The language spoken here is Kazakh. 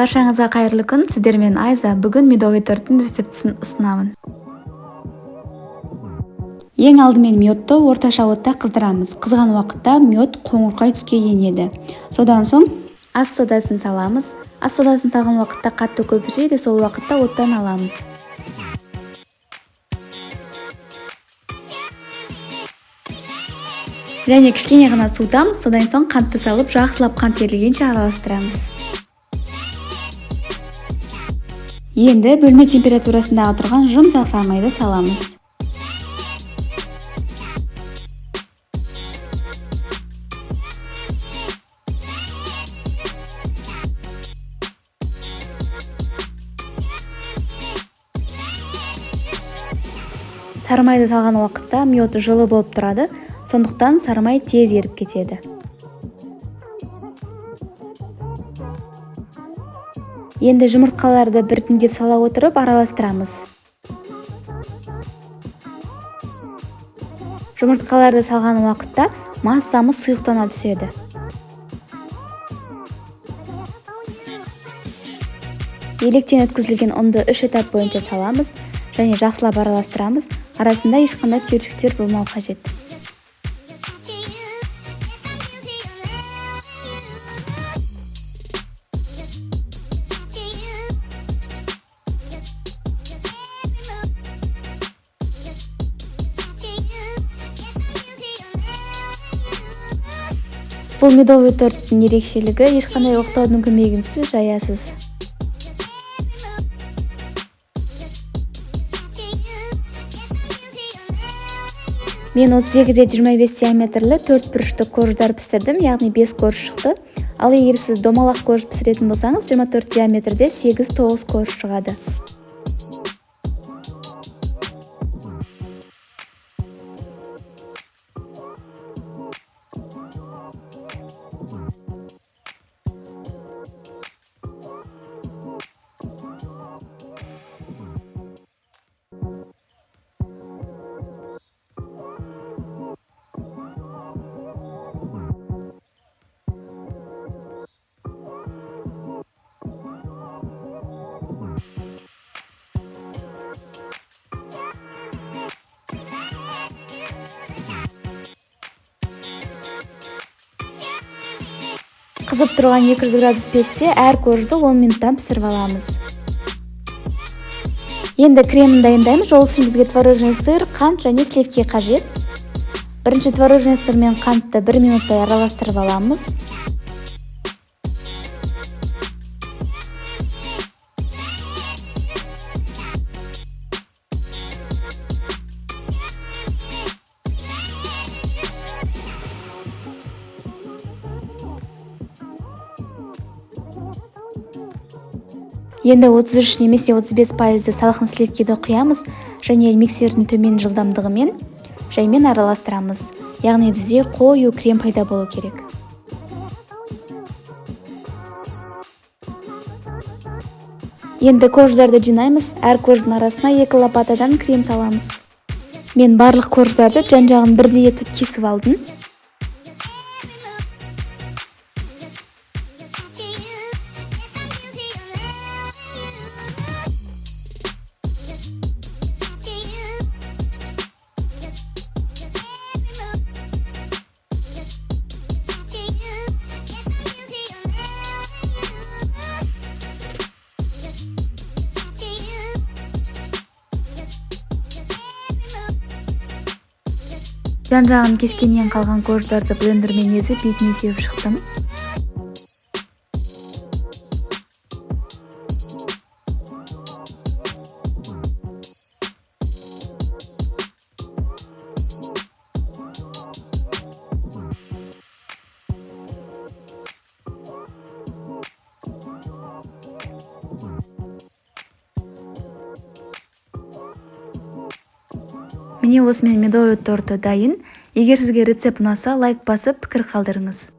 Баршаңызға қайырлы күн, сіздермен Айза. Бүгін медовый торттың рецептісін ұсынамын. Ең алдымен медті орташа отта қыздырамыз. Қызған уақытта мед қоңырқай түске енеді. Содан соң ас содасын саламыз. Ас содасын салған уақытта қатты көпіршейді, сол уақытта оттан аламыз. Және кішкене ғана судамыз, содан соң қантты салып, жақсылап қант ерілгенше араластырамыз. Енді бөлме температурасындағы тұрған жұмсақ самайды саламыз. Сарымайды салған уақытта мед жылы болып тұрады, сондықтан сарымай тез еріп кетеді. Енді жұмыртқаларды біртіндеп сала отырып араластырамыз. Жұмыртқаларды салған уақытта массамыз сұйықтана түседі. Електен өткізілген ұнды 3 этап бойынша саламыз және жақсылап араластырамыз. Арасында ешқандай түйіршіктер болмау қажет. Бұл медовый торттың ерекшелігі, ешқандай оқтаудың көмегінсіз жаясыз. Мен 32-25 диаметрлі 4 бұрышты корждар пісірдім, яғни 5 корж шықты. Ал егер сіз домалақ корж пісіретін болсаңыз, 24 диаметрде 8-9 корж шығады. Қызып тұрған 200 градус пеште әр коржды 10 минуттан пісіріп аламыз. Енді кремін дайындаймыз. Ол үшін бізге творожный сыр, қант және сливки қажет. Бірінші творожный сыр мен қантты 1 минуттай араластырып аламыз. Енді 33 немесе 35% салқын сливкиді құямыз және миксердің төмен жылдамдығымен жаймен араластырамыз. Яғни бізде қою крем пайда болу керек. Енді корждарды жинаймыз. Әр корждың арасына 2 лопатадан крем саламыз. Мен барлық корждарды жан-жағын бірдей етіп кесіп алдым. Жан-жағын кескеннен қалған корждарды блендермен езіп, бетіне сеуіп шықтым. Міне осымен медовый торты дайын. Егер сізге рецепт ұнаса, лайк басып, пікір қалдырыңыз.